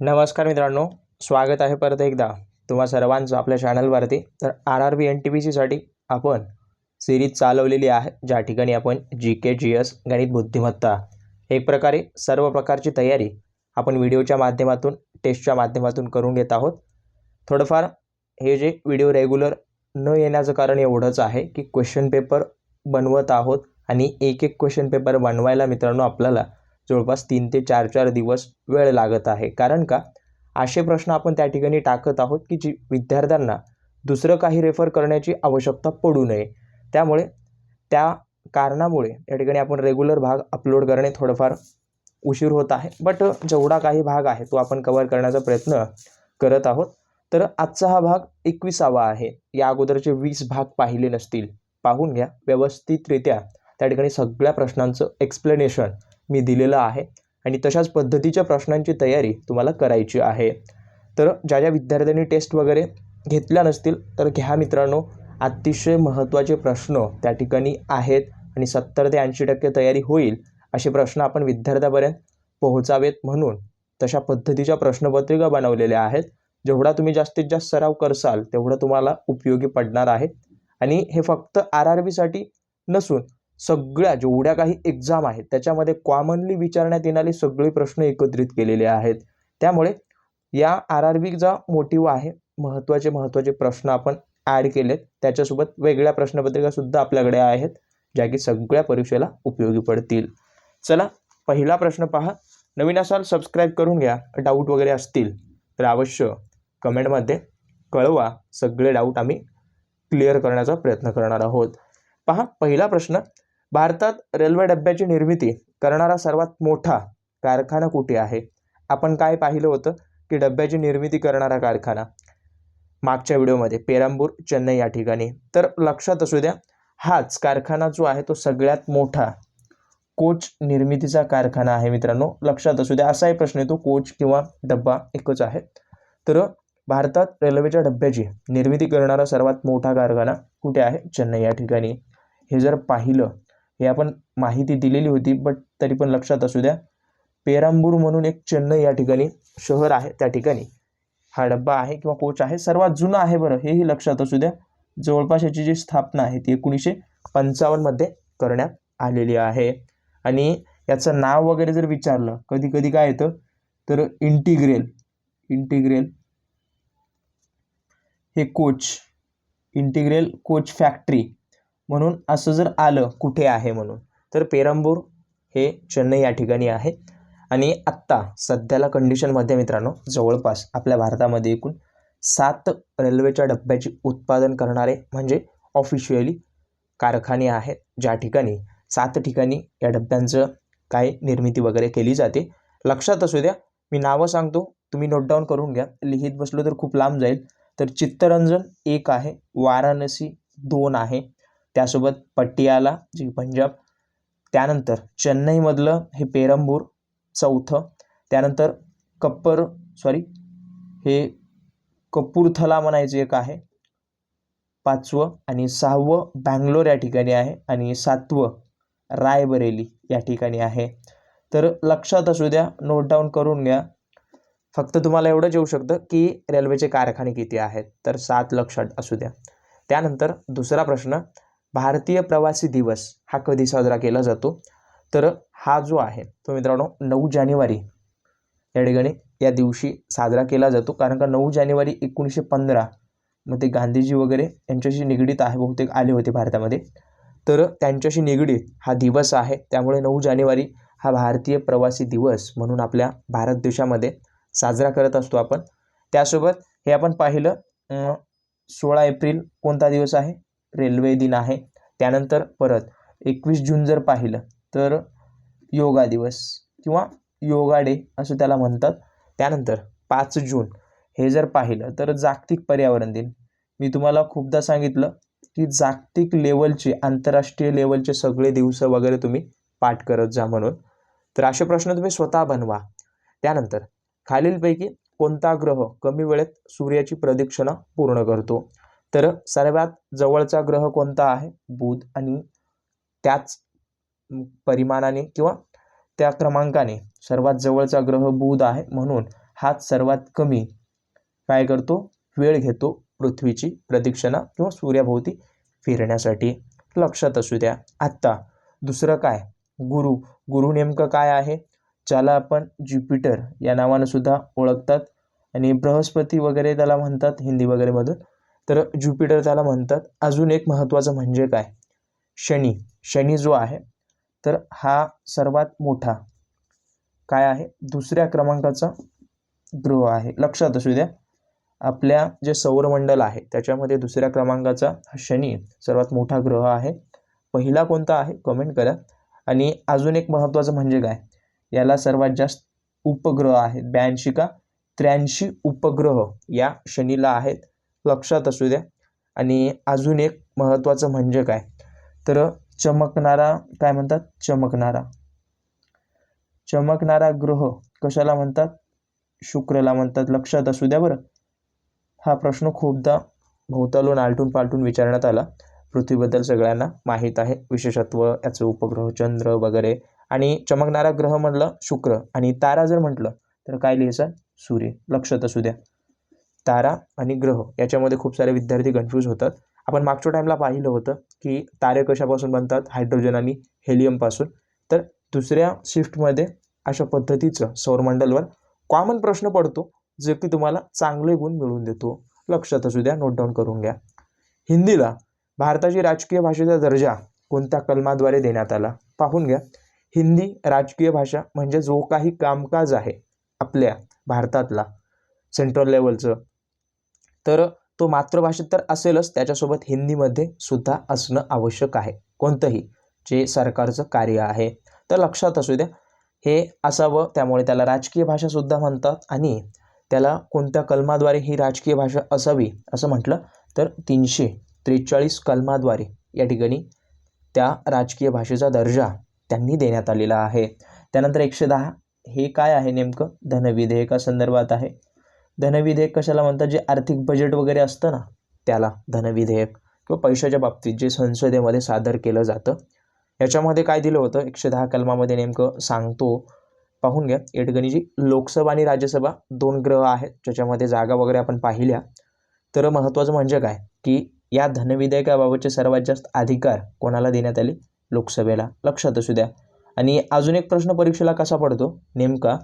नमस्कार मित्रांनो, स्वागत आहे परत एकदा तुम्हा सर्वांचं आपल्या चॅनलवरती. तर RRB NTPCसाठी आपण सिरीज चालवलेली आहे, ज्या ठिकाणी आपण GK GS गणित बुद्धिमत्ता एक प्रकारे सर्व प्रकारची तयारी आपण व्हिडिओच्या माध्यमातून टेस्टच्या माध्यमातून करून घेत आहोत. थोडंफार हे जे व्हिडिओ रेग्युलर न येण्याचं कारण एवढंच आहे की क्वेश्चन पेपर बनवत आहोत आणि एक एक क्वेश्चन पेपर बनवायला मित्रांनो आपल्याला जवळपास 3 ते 4 दिवस वेळ लागत आहे. कारण का असे प्रश्न आपण त्या ठिकाणी टाकत आहोत की जी विद्यार्थ्यांना दुसरं काही रेफर करण्याची आवश्यकता पडू नये. त्यामुळे त्या कारणामुळे या ठिकाणी आपण रेग्युलर भाग अपलोड करणे थोडंफार उशीर होत आहे, बट जेवढा काही भाग आहे तो आपण कव्हर करण्याचा प्रयत्न करत आहोत. तर आजचा हा भाग 21वा आहे. या अगोदरचे 20 भाग पाहिले नसतील, पाहून घ्या व्यवस्थितरित्या. त्या ठिकाणी सगळ्या प्रश्नांचं एक्सप्लेनेशन मी दिलेलं आहे आणि तशाच पद्धतीच्या प्रश्नांची तयारी तुम्हाला करायची आहे. तर ज्या ज्या विद्यार्थ्यांनी टेस्ट वगैरे घेतल्या नसतील तर घ्या मित्रांनो, अतिशय महत्त्वाचे प्रश्न त्या ठिकाणी आहेत आणि 70 ते 80% तयारी होईल असे प्रश्न आपण विद्यार्थ्यापर्यंत पोहोचावेत म्हणून तशा पद्धतीच्या प्रश्नपत्रिका बनवलेल्या आहेत. जेवढा तुम्ही जास्तीत जास्त सराव करसाल तेवढं तुम्हाला उपयोगी पडणार आहे. आणि हे फक्त RRBसाठी नसून सगळ्या जेवढ्या काही एक्झाम आहेत त्याच्यामध्ये कॉमनली विचारण्यात येणारे सगळे प्रश्न एकत्रित केलेले आहेत. त्यामुळे या RRBचा मोटिव्ह आहे महत्त्वाचे प्रश्न आपण ॲड केलेत. त्याच्यासोबत वेगळ्या प्रश्नपत्रिकासुद्धा आपल्याकडे आहेत ज्या की सगळ्या परीक्षेला उपयोगी पडतील. चला पहिला प्रश्न पहा. नवीन असाल सबस्क्राईब करून घ्या. डाऊट वगैरे असतील तर अवश्य कमेंटमध्ये कळवा. सगळे डाऊट आम्ही क्लिअर करण्याचा प्रयत्न करणार आहोत. पहा पहिला प्रश्न, भारतात रेल्वे डब्याची निर्मिती करणारा सर्वात मोठा कारखाना कुठे आहे? आपण काय पाहिलं होतं की डब्याची निर्मिती करणारा कारखाना मागच्या व्हिडिओमध्ये पेरांबूर चेन्नई या ठिकाणी. तर लक्षात असू द्या, हाच कारखाना जो आहे तो सगळ्यात मोठा कोच निर्मितीचा कारखाना आहे मित्रांनो. लक्षात असू द्या, असाही प्रश्न येतो कोच किंवा डब्बा एकच आहे. तर भारतात रेल्वेच्या डब्याची निर्मिती करणारा सर्वात मोठा कारखाना कुठे आहे? चेन्नई या ठिकाणी. हे जर पाहिलं, हे आपण माहिती दिलेली होती बट तरी पण लक्षात असू द्या, पेरांबूर म्हणून एक चेन्नई या ठिकाणी शहर आहे, त्या ठिकाणी हा डब्बा आहे किंवा कोच आहे. सर्वात जुना आहे बरं, हेही लक्षात असू द्या. जवळपास याची जी स्थापना आहे ती 1955 मध्ये करण्यात आलेली आहे. आणि याचं नाव वगैरे जर विचारलं कधी कधी काय येतं तर इंटिग्रेल हे इंटिग्रेल कोच फॅक्टरी म्हणून असं जर आलं कुठे आहे म्हणून, तर पेरंबूर हे चेन्नई या ठिकाणी आहे. आणि आत्ता सध्याला कंडिशनमध्ये मित्रांनो जवळपास आपल्या भारतामध्ये एकूण 7 रेल्वेच्या डब्याचे उत्पादन करणारे म्हणजे ऑफिशियली कारखाने आहेत, ज्या ठिकाणी 7 ठिकाणी या डब्यांचं काय निर्मिती वगैरे केली जाते. लक्षात असू द्या, मी नावं सांगतो, तुम्ही नोट डाऊन करून घ्या. लिहित बसलो तर खूप लांब जाईल. तर चित्तरंजन 1 आहे, वाराणसी 2 आहे, त्यासोबत पटियाला जी पंजाब, त्यानंतर चेन्नईमधलं हे पेरंबूर 4थं, त्यानंतर हे कपूरथला म्हणायचं एक आहे 5वं, आणि 6वं बँगलोर या ठिकाणी आहे, आणि 7वं रायबरेली या ठिकाणी आहे. तर लक्षात असू द्या, नोट डाऊन करून घ्या. फक्त तुम्हाला एवढंच येऊ शकतं की रेल्वेचे कारखाने किती आहेत, तर 7 लक्षात असू द्या. त्यानंतर दुसरा प्रश्न, भारतीय प्रवासी दिवस हा कधी साजरा केला जातो? तर हा जो आहे तो मित्रांनो 9 जानेवारी या ठिकाणी या दिवशी साजरा केला जातो. कारण का 9 जानेवारी 1915 मध्ये गांधीजी वगैरे यांच्याशी निगडीत आहे, बहुतेक आले होते भारतामध्ये, तर त्यांच्याशी निगडीत हा दिवस आहे. त्यामुळे 9 जानेवारी हा भारतीय प्रवासी दिवस म्हणून आपल्या भारत देशामध्ये साजरा करत असतो आपण. त्यासोबत हे आपण पाहिलं 16 एप्रिल कोणता दिवस आहे? रेल्वे दिन आहे. त्यानंतर परत 21 जून जर पाहिलं तर योगा दिवस किंवा योगा डे असं त्याला म्हणतात. त्यानंतर 5 जून हे जर पाहिलं तर जागतिक पर्यावरण दिन. मी तुम्हाला खूपदा सांगितलं की जागतिक लेवलचे, आंतरराष्ट्रीय लेवलचे सगळे दिवस वगैरे तुम्ही पाठ करत जा म्हणून. तर असे प्रश्न तुम्ही स्वतः बनवा. त्यानंतर खालीलपैकी कोणता ग्रह कमी वेळेत सूर्याची प्रदक्षिणा पूर्ण करतो? तर सर्वात जवळचा ग्रह कोणता आहे? बुध. आणि त्याच परिमाणाने किंवा त्या क्रमांकाने सर्वात जवळचा ग्रह बुध आहे, म्हणून हाच सर्वात कमी काय करतो, वेळ घेतो पृथ्वीची प्रदक्षिणा किंवा सूर्याभोवती फिरण्यासाठी. लक्षात असू द्या. आत्ता दुसरं काय, गुरु. गुरु नेमकं काय आहे, ज्याला आपण ज्युपिटर या नावानं सुद्धा ओळखतात आणि बृहस्पती वगैरे त्याला म्हणतात हिंदी वगैरेमधून, तर ज्युपिटर त्याला म्हणतात. अजून एक महत्त्वाचं म्हणजे काय, शनी. शनी जो आहे तर हा सर्वात मोठा काय आहे, दुसऱ्या क्रमांकाचा ग्रह आहे. लक्षात असू द्या. आपल्या जे सौरमंडल आहे त्याच्यामध्ये दुसऱ्या क्रमांकाचा हा शनी सर्वात मोठा ग्रह आहे. पहिला कोणता आहे कमेंट करा. आणि अजून एक महत्त्वाचं म्हणजे काय, याला सर्वात जास्त उपग्रह आहेत. 82 का 83 उपग्रह या शनीला आहेत. लक्षात असू द्या. आणि अजून एक महत्त्वाचं म्हणजे काय, तर चमकणारा काय म्हणतात, चमकणारा ग्रह कशाला म्हणतात, शुक्रला म्हणतात. लक्षात असू द्या बरं. हा प्रश्न खूपदा भोवतालून आलटून पालटून विचारण्यात आला. पृथ्वीबद्दल सगळ्यांना माहीत आहे, विशेषत्व याचं उपग्रह चंद्र वगैरे. आणि चमकणारा ग्रह म्हटलं शुक्र, आणि तारा जर म्हटलं तर काय लिहायचं, सूर्य. लक्षात असू द्या. तारा आणि ग्रह याच्यामध्ये खूप सारे विद्यार्थी कन्फ्यूज होतात. आपण मागच्या टाईमला पाहिलं होतं की तारे कशापासून बनतात, हायड्रोजन आणि हेलियमपासून. तर दुसऱ्या शिफ्टमध्ये अशा पद्धतीचं सौरमंडलवर कॉमन प्रश्न पडतो, जे की तुम्हाला चांगले गुण मिळवून देतो. लक्षात असू द्या, नोट डाऊन करून घ्या. हिंदीला भारताची राजकीय भाषेचा दर्जा कोणत्या कलमाद्वारे देण्यात आला, पाहून घ्या. हिंदी राजकीय भाषा म्हणजे जो काही कामकाज आहे आपल्या भारतातला सेंट्रल लेवलचं, तर तो मातृभाषेत तर असेलच, त्याच्यासोबत हिंदीमध्ये सुद्धा असणं आवश्यक आहे. कोणतंही जे सरकारचं कार्य आहे. तर लक्षात असू द्या, हे असावं. त्यामुळे त्याला राजकीय भाषासुद्धा म्हणतात. आणि त्याला कोणत्या कलमाद्वारे ही राजकीय भाषा असावी असं म्हटलं तर 343 कलमाद्वारे या ठिकाणी त्या राजकीय भाषेचा दर्जा त्यांनी देण्यात आलेला आहे. त्यानंतर 110 हे काय आहे नेमकं, धनविधेयकासंदर्भात आहे. धनविधेयक कशाला म्हणतात, जे आर्थिक बजेट वगैरे असतं ना त्याला धनविधेयक, किंवा पैशाच्या बाबतीत जे संसदेमध्ये सादर केलं जातं. याच्यामध्ये काय दिलं होतं, 110 कलमामध्ये नेमकं सांगतो, पाहून घ्या. या ठिकाणी जी लोकसभा आणि राज्यसभा 2 ग्रह आहेत, ज्याच्यामध्ये जागा वगैरे आपण पाहिल्या. तर महत्त्वाचं म्हणजे काय की या धनविधेयकाबाबतचे सर्वात जास्त अधिकार कोणाला देण्यात आले, लोकसभेला. लक्षात असू द्या. आणि अजून एक प्रश्न परीक्षेला कसा पडतो नेमका,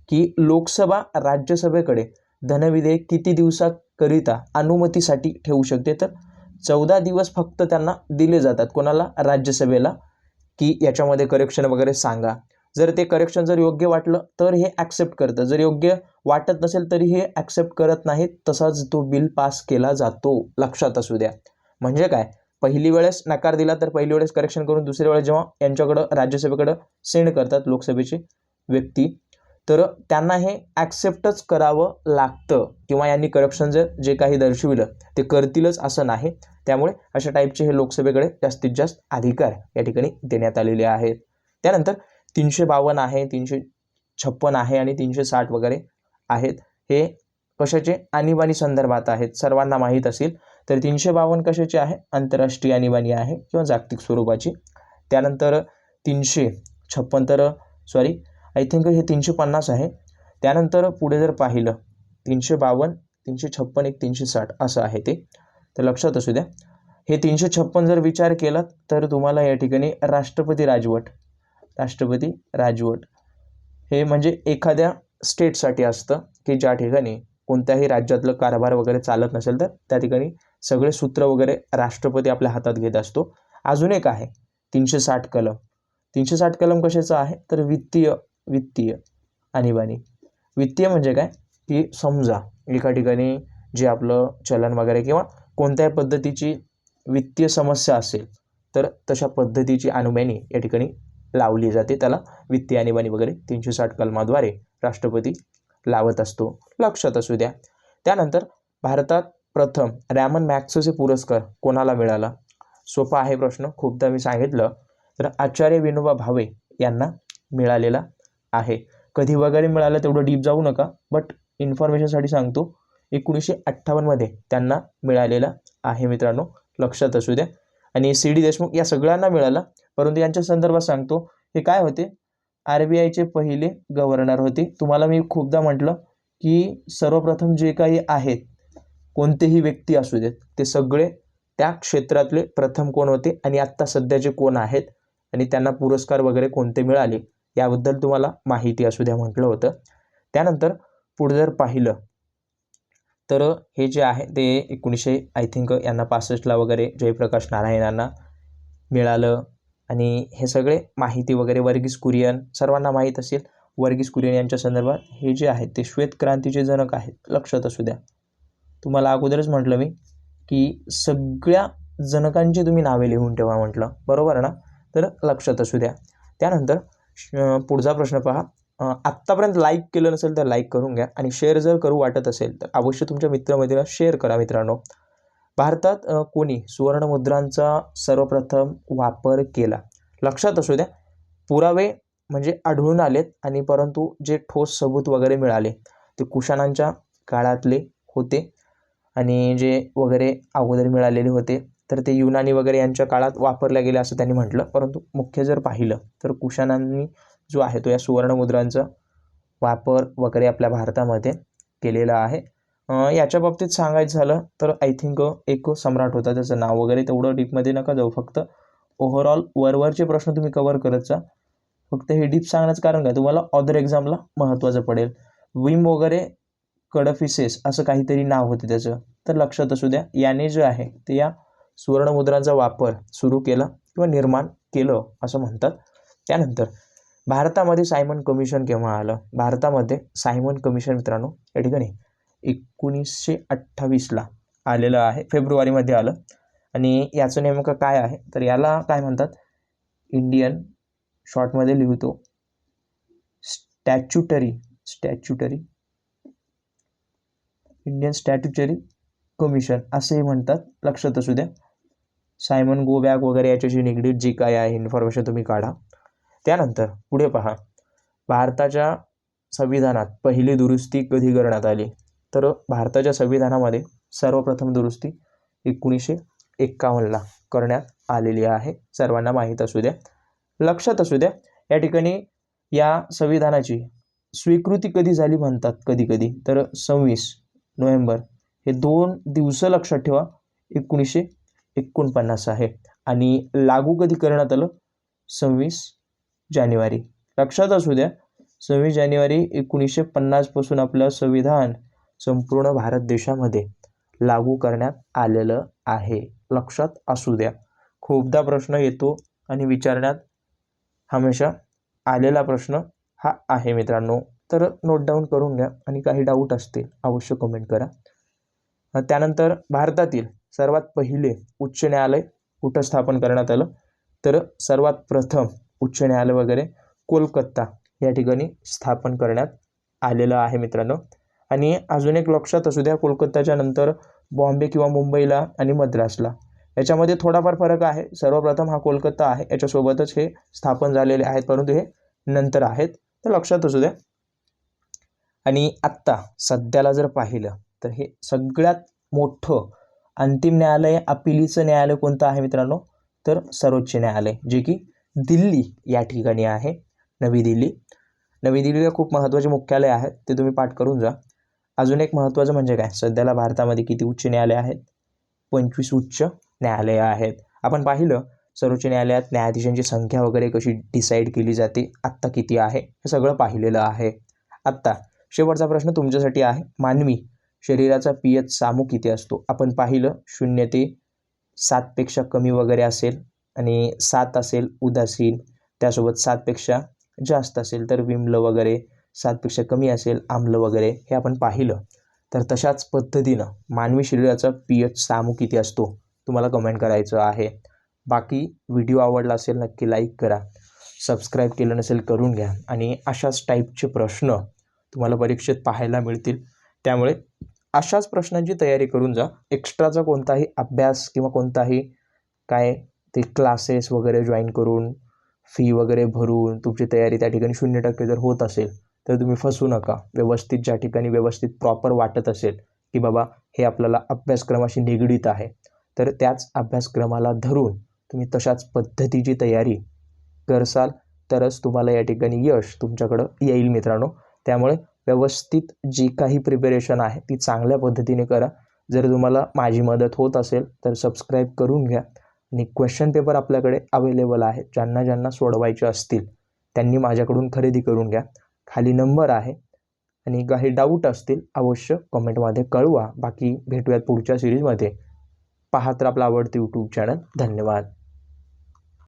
की लोकसभा राज्यसभेकडे धनविधेयक किती दिवसाकरिता अनुमतीसाठी ठेवू शकते, तर 14 दिवस फक्त त्यांना दिले जातात. कोणाला, राज्यसभेला, की याच्यामध्ये करेक्शन वगैरे सांगा. जर ते करेक्शन जर योग्य वाटलं तर हे ॲक्सेप्ट करतं, जर योग्य वाटत नसेल तरी हे ॲक्सेप्ट करत नाहीत. तसाच तो बिल पास केला जातो. लक्षात असू द्या. म्हणजे काय, पहिली वेळेस नकार दिला तर पहिली वेळेस करेक्शन करून दुसरी वेळेस जेव्हा यांच्याकडं राज्यसभेकडं सेंड करतात लोकसभेची व्यक्ती, तर त्यांना हे ॲक्सेप्टच करावं लागतं. किंवा यांनी करेक्शन जे काही दर्शविलं ते करतीलच असं नाही. त्यामुळे अशा टाईपचे हे लोकसभेकडे जास्तीत जास्त अधिकार या ठिकाणी देण्यात आलेले आहेत. त्यानंतर 352 आहे, 356 आहे आणि 360 वगैरे आहेत. हे कशाचे, आणीबाणी संदर्भात आहेत, सर्वांना माहीत असेल. तर 352 कशाचे आहे, आंतरराष्ट्रीय आणीबाणी आहे किंवा जागतिक स्वरूपाची. त्यानंतर 356 तर सॉरी आय थिंक हे 350 आहे. त्यानंतर पुढे जर पाहिलं 352, 356, एक 360 असं आहे ते. तर लक्षात असू द्या. हे 356 जर विचार केला तर तुम्हाला या ठिकाणी राष्ट्रपती राजवट हे म्हणजे एखाद्या स्टेटसाठी असतं, की ज्या ठिकाणी कोणत्याही राज्यातलं कारभार वगैरे चालत नसेल तर त्या ठिकाणी सगळे सूत्र वगैरे राष्ट्रपती आपल्या हातात घेत असतो. अजून एक आहे 360 कलम. 360 कलम कशाचं आहे, तर वित्तीय आणीबाणी. वित्तीय म्हणजे काय, की समजा एका ठिकाणी जे आपलं चलन वगैरे किंवा कोणत्याही पद्धतीची वित्तीय समस्या असेल तर तशा पद्धतीची आणीबाणी या ठिकाणी लावली जाते. त्याला वित्तीय आणीबाणी वगैरे 360 कलमाद्वारे राष्ट्रपती लावत असतो. लक्षात असू द्या. त्यानंतर भारतात प्रथम रॅमन मॅग्सेसे पुरस्कार कोणाला मिळाला, सोपा आहे प्रश्न, खूपदा मी सांगितलं. तर आचार्य विनोबा भावे यांना मिळालेला आहे. कधी वगैरे मिळालं तेवढं डीप जाऊ नका, बट इन्फॉर्मेशनसाठी सांगतो. 1958 त्यांना मिळालेला आहे मित्रांनो. लक्षात असू द्या. आणि CD देशमुख या सगळ्यांना मिळाला, परंतु यांच्या संदर्भात सांगतो. हे काय होते, RBIचे पहिले गव्हर्नर होते. तुम्हाला मी खूपदा म्हटलं की सर्वप्रथम जे काही आहेत कोणतेही व्यक्ती असू देत ते सगळे त्या क्षेत्रातले प्रथम कोण होते आणि आत्ता सध्याचे कोण आहेत आणि त्यांना पुरस्कार वगैरे कोणते मिळाले याबद्दल तुम्हाला माहिती असू द्या म्हटलं होतं. त्यानंतर पुढे जर पाहिलं तर हे जे आहे ते 1900 आय थिंक यांना 65ला वगैरे जयप्रकाश नारायण यांना मिळालं. आणि हे सगळे माहिती वगैरे वर्गीस कुरियन सर्वांना माहीत असेल. वर्गीस कुरियन यांच्या संदर्भात हे जे आहेत ते श्वेत क्रांतीचे जनक आहेत, लक्षात असू द्या. तुम्हाला अगोदरच म्हटलं मी की सगळ्या जनकांची तुम्ही नावे लिहून ठेवा म्हटलं, बरोबर ना. तर लक्षात असू द्या. त्यानंतर पुढचा प्रश्न पहा. आत्तापर्यंत लाईक केलं नसेल तर लाईक करून घ्या आणि शेअर जर करू वाटत असेल तर अवश्य तुमच्या मित्रमैत्रिणींना शेअर करा. मित्रांनो, भारतात कोणी सुवर्णमुद्रांचा सर्वप्रथम वापर केला? लक्षात असू द्या. पुरावे म्हणजे आढळून आलेत आणि परंतु जे ठोस सबूत वगैरे मिळाले ते कुशाणांच्या काळातले होते आणि जे वगैरे अगोदर मिळालेले होते तर ते युनानी वगैरे यांच्या काळात वापरल्या गेले असं त्यांनी म्हटलं. परंतु मुख्य जर पाहिलं तर कुशाणांनी जो आहे तो या सुवर्णमुद्रांचा वापर वगैरे आपल्या भारतामध्ये केलेला आहे. याच्या बाबतीत सांगायचं झालं तर आय थिंक एक सम्राट होता, त्याचं नाव वगैरे तेवढं डीपमध्ये नका जाऊ, फक्त ओव्हरऑल वरवरचे प्रश्न तुम्ही कव्हर करत जा. फक्त हे डीप सांगण्याचं कारण काय, तुम्हाला अदर एक्झामला महत्त्वाचं पडेल. विम वगैरे कडफिसेस असं काहीतरी नाव होते त्याचं, तर लक्षात असू द्या. याने जे आहे ते या सुवर्णमुद्रांचा वापर सुरू केला किंवा निर्माण केलं असं म्हणतात. त्यानंतर भारतामध्ये सायमन कमिशन केव्हा आलं? भारतामध्ये सायमन कमिशन मित्रांनो या ठिकाणी 1928ला आलेलं आहे, फेब्रुवारीमध्ये आलं. आणि याचं नेमकं काय आहे तर याला काय म्हणतात, इंडियन शॉर्टमध्ये लिहितो स्टॅच्युटरी इंडियन स्टॅच्युटरी कमिशन असेही म्हणतात, लक्षात असू द्या. सायमन गो बॅक वगैरे याच्याशी निगडीत जी काय आहे इन्फॉर्मेशन तुम्ही काढा. त्यानंतर पुढे पहा. भारताच्या संविधानात पहिली दुरुस्ती कधी करण्यात आली? तर भारताच्या संविधानामध्ये सर्वप्रथम दुरुस्ती 1951ला करण्यात आलेली आहे, सर्वांना माहीत असू द्या, लक्षात असू द्या. या ठिकाणी या संविधानाची स्वीकृती कधी झाली म्हणतात कधी कधी तर 26 नोव्हेंबर, हे 2 दिवस लक्षात ठेवा, 1949 आहे. आणि लागू कधी करण्यात आलं? 26 जानेवारी, लक्षात असू द्या. 26 जानेवारी 1950 पासून आपलं संविधान संपूर्ण भारत देशामध्ये लागू करण्यात आलेलं आहे, लक्षात असू द्या. खूपदा प्रश्न येतो आणि विचारण्यात हमेशा आलेला प्रश्न हा आहे मित्रांनो, तर नोट डाऊन करून घ्या आणि काही डाऊट असतील अवश्य कमेंट करा. त्यानंतर भारतातील सर्वात पहिले उच्च न्यायालय कुठं स्थापन करण्यात आलं? तर सर्वात प्रथम उच्च न्यायालय वगैरे कोलकाता या ठिकाणी स्थापन करण्यात आलेलं आहे मित्रांनो. आणि अजून एक लक्षात असू द्या, कोलकाताच्या नंतर बॉम्बे किंवा मुंबईला आणि मद्रासला, याच्यामध्ये थोडाफार फरक आहे. सर्वप्रथम हा कोलकाता आहे, याच्यासोबतच हे स्थापन झालेले आहेत, परंतु हे नंतर आहेत, तर लक्षात असू द्या. आणि आत्ता सध्याला जर पाहिलं तर हे सगळ्यात मोठं अंतिम न्यायालय, अपिलीचं न्यायालय कोणतं आहे मित्रांनो? तर सर्वोच्च न्यायालय, जे की दिल्ली या ठिकाणी आहे, नवी दिल्लीला खूप महत्त्वाचे मुख्यालय आहेत, ते तुम्ही पाठ करून जा. अजून एक महत्त्वाचं म्हणजे काय, सध्याला भारतामध्ये किती उच्च न्यायालय आहेत? 25 उच्च न्यायालय आहेत. आपण पाहिलं सर्वोच्च न्यायालयात न्यायाधीशांची संख्या वगैरे कशी डिसाईड केली जाते, आत्ता किती आहे हे सगळं पाहिलेलं आहे. आत्ता शेवटचा प्रश्न तुमच्यासाठी आहे, मानवी शरीराचा pH सामू किती असतो? आपण पाहिलं 0 ते 7पेक्षा कमी वगैरे असेल आणि 7 असेल उदासीन, त्यासोबत 7पेक्षा जास्त असेल तर विम्ल वगैरे, 7पेक्षा कमी असेल आम्ल वगैरे, हे आपण पाहिलं. तर तशाच पद्धतीनं मानवी शरीराचा pH सामू किती असतो तुम्हाला कमेंट करायचं आहे. बाकी व्हिडिओ आवडला असेल नक्की लाईक करा, सबस्क्राईब केलं नसेल करून घ्या आणि अशाच टाईपचे प्रश्न तुम्हाला परीक्षेत पाहायला मिळतील. त्यामुळे अशाच प्रश्नांची तयारी करून जा. एक्स्ट्राचा कोणताही अभ्यास किंवा कोणताही काय ते क्लासेस वगैरे जॉईन करून फी वगैरे भरून तुमची तयारी त्या ठिकाणी 0% जर होत असेल तर तुम्ही फसू नका. व्यवस्थित ज्या ठिकाणी व्यवस्थित प्रॉपर वाटत असेल की बाबा हे आपल्याला अभ्यासक्रमाशी निगडीत आहे, तर त्याच अभ्यासक्रमाला धरून तुम्ही तशाच पद्धतीची तयारी करसाल तरच तुम्हाला या ठिकाणी यश तुमच्याकडं येईल मित्रांनो. त्यामुळे व्यवस्थित जी काही प्रिपरेशन आहे ती चांगल्या पद्धतीने करा. जर तुम्हाला माझी मदत होत असेल तर सबस्क्राईब करून घ्या. आणि क्वेश्चन पेपर आपल्याकडे अवेलेबल आहे. ज्यांना सोडवायचे असतील त्यांनी माझ्याकडून खरेदी करून घ्या. खाली नंबर आहे. आणि काही डाऊट असतील अवश्य कमेंटमध्ये कळवा. बाकी भेटूयात पुढच्या सिरीजमध्ये. पाहत राहा आपला आवडते यूट्यूब चॅनल. धन्यवाद.